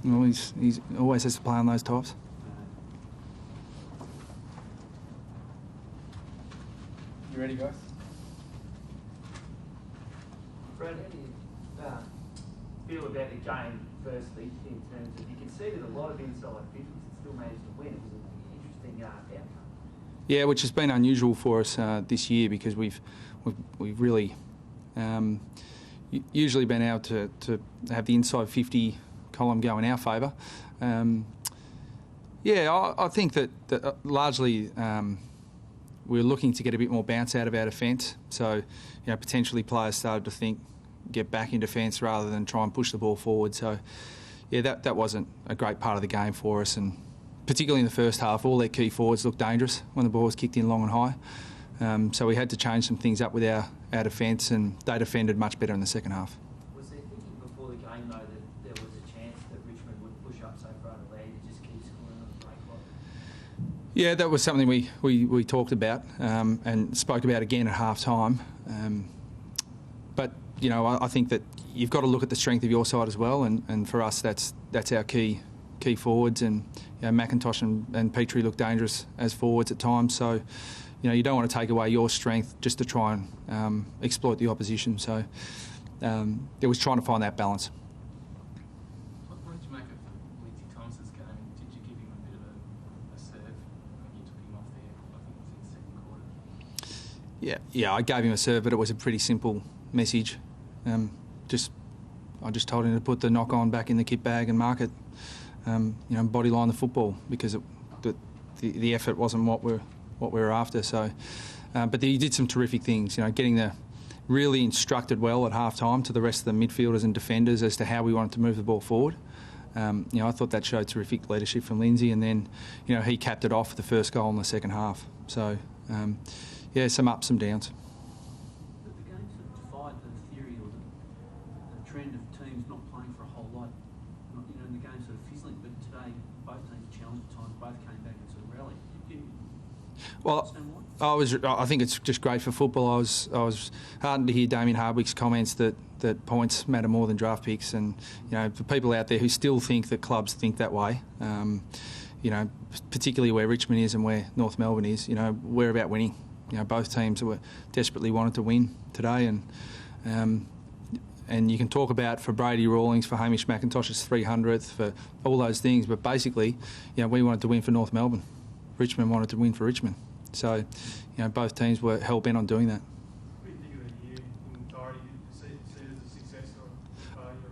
Well, he's always has to play on those types. You ready, guys? Brad, how do you feel about the game, firstly, in terms of you conceded a lot of inside 50s and still managed to win? It was an interesting outcome. Yeah, which has been unusual for us this year, because we've really usually been able to have the inside 50 column go in our favour. I think that largely we're looking to get a bit more bounce out of our defence. So, potentially players started to get back in defence rather than try and push the ball forward. So, that wasn't a great part of the game for us, and particularly in the first half, all their key forwards looked dangerous when the ball was kicked in long and high. So we had to change some things up with our defence, and they defended much better in the second half. Was there thinking before the game, though, that there was a chance that Richmond would push up so far to lead and just keep scoring on the break clock? Yeah, that was something we talked about and spoke about again at half-time. But, I think that you've got to look at the strength of your side as well, and for us that's our key forwards, and McIntosh and Petrie look dangerous as forwards at times. So, you don't want to take away your strength just to try and exploit the opposition. So it was trying to find that balance. What did you make of Lindsay Thomas's game? Did you give him a bit of a serve when you took him off there? I think it was in the second quarter. Yeah, I gave him a serve, but it was a pretty simple message. I just told him to put the knock on back in the kit bag and mark it. Bodyline the football, because the effort wasn't what we were after. So, but he did some terrific things. Really instructed well at half time to the rest of the midfielders and defenders as to how we wanted to move the ball forward. I thought that showed terrific leadership from Lindsay, and then he capped it off with the first goal in the second half. So, some ups, some downs. But the game sort of defied the theory or the trend of teams not playing for a whole lot. And the game sort of fizzling. But today, both teams challenged at times, both came back and sort of rallied. Well, I think it's just great for football. I was heartened to hear Damien Hardwick's comments that points matter more than draft picks, and for people out there who still think that clubs think that way, particularly where Richmond is and where North Melbourne is, we're about winning. Both teams were desperately wanted to win today, and you can talk about for Brady Rawlings, for Hamish McIntosh's 300th, for all those things, but basically, we wanted to win for North Melbourne. Richmond wanted to win for Richmond. So, both teams were hell-bent on doing that. What do you think of the year in entirety? Do you see it as a success?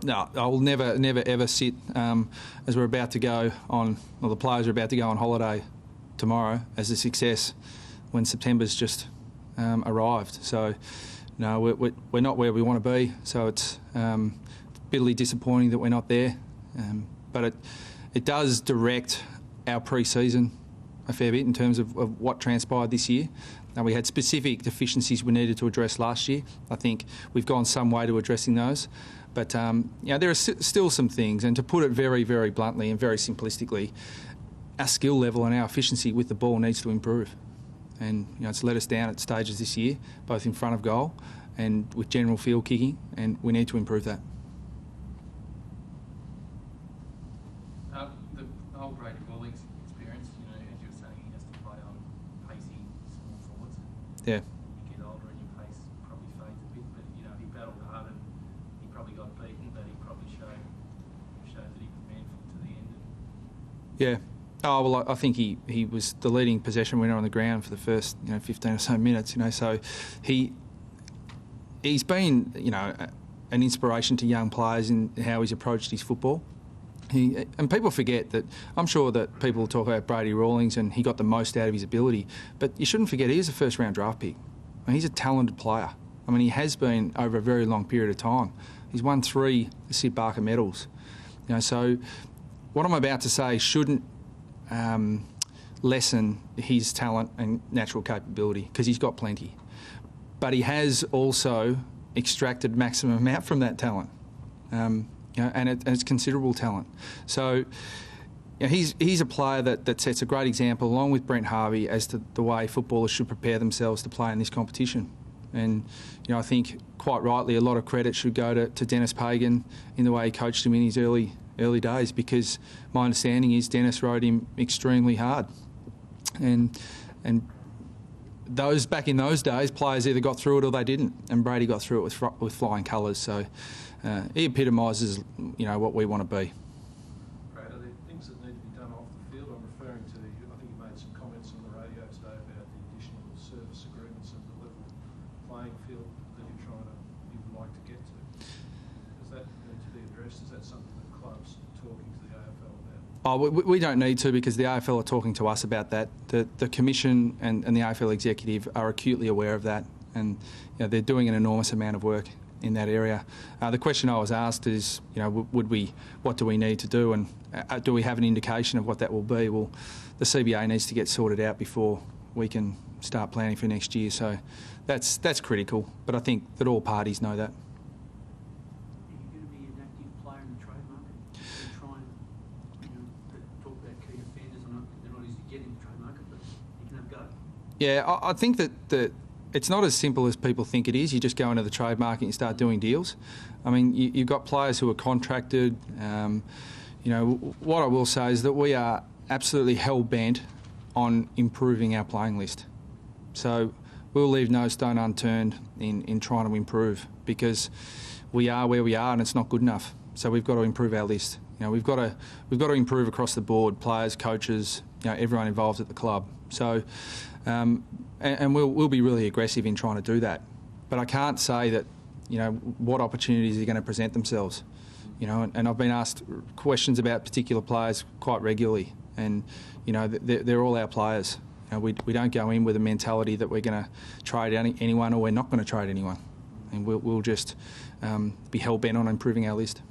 No, I will never ever sit as we're about to go on, or the players are about to go on holiday tomorrow, as a success when September's just arrived. So, no, we're not where we want to be. So it's bitterly disappointing that we're not there. But it does direct our pre-season a fair bit in terms of what transpired this year. We had specific deficiencies we needed to address last year. I think we've gone some way to addressing those. But there are still some things, and to put it very, very bluntly and very simplistically, our skill level and our efficiency with the ball needs to improve. And it's let us down at stages this year, both in front of goal and with general field kicking, and we need to improve that. The whole Brady Rawlings experience, as you were saying, he has to play on pacey small forwards. Yeah. You get older and your pace probably fades a bit, but he battled hard and he probably got beaten, but he probably showed that he was manful to the end. Yeah. Oh, well, I think he was the leading possession winner on the ground for the first 15 or so minutes. So he's been an inspiration to young players in how he's approached his football. And people forget that. I'm sure that people talk about Brady Rawlings and he got the most out of his ability, but you shouldn't forget he is a first-round draft pick. He's a talented player. He has been over a very long period of time. He's won 3 Sid Barker medals. So what I'm about to say shouldn't lessen his talent and natural capability, because he's got plenty. But he has also extracted maximum amount from that talent. And it's considerable talent. So he's a player that sets a great example, along with Brent Harvey, as to the way footballers should prepare themselves to play in this competition. And I think quite rightly a lot of credit should go to Dennis Pagan in the way he coached him in his early early days, because my understanding is Dennis rode him extremely hard, and those back in those days, players either got through it or they didn't, and Brady got through it with flying colours. So he epitomises, what we want to be. Brad, are there things that need to be done off the field? I'm referring to, I think you made some comments on the radio today about the additional service agreements and the level playing field that you would like to get to. Does that need to be addressed? Is that something that clubs are talking to the AFL about? Oh, we don't need to, because the AFL are talking to us about that. The Commission and the AFL executive are acutely aware of that, and they're doing an enormous amount of work in that area. The question I was asked is, what do we need to do, and do we have an indication of what that will be? Well, the CBA needs to get sorted out before we can start planning for next year. So that's critical, but I think that all parties know that. Are you going to be an active player in the trade market? You try and talk about key offenders. I know they're not easy to get in the trade market, but you can have a go. Yeah, I think that it's not as simple as people think it is. You just go into the trade market and you start doing deals. I mean, you've got players who are contracted. What I will say is that we are absolutely hell-bent on improving our playing list. So we'll leave no stone unturned in trying to improve, because we are where we are and it's not good enough. So we've got to improve our list. We've got to improve across the board, players, coaches, everyone involved at the club. So, and we'll be really aggressive in trying to do that. But I can't say that, what opportunities are going to present themselves. And I've been asked questions about particular players quite regularly, and they're all our players. We don't go in with a mentality that we're going to trade anyone or we're not going to trade anyone, and we'll just be hell bent on improving our list.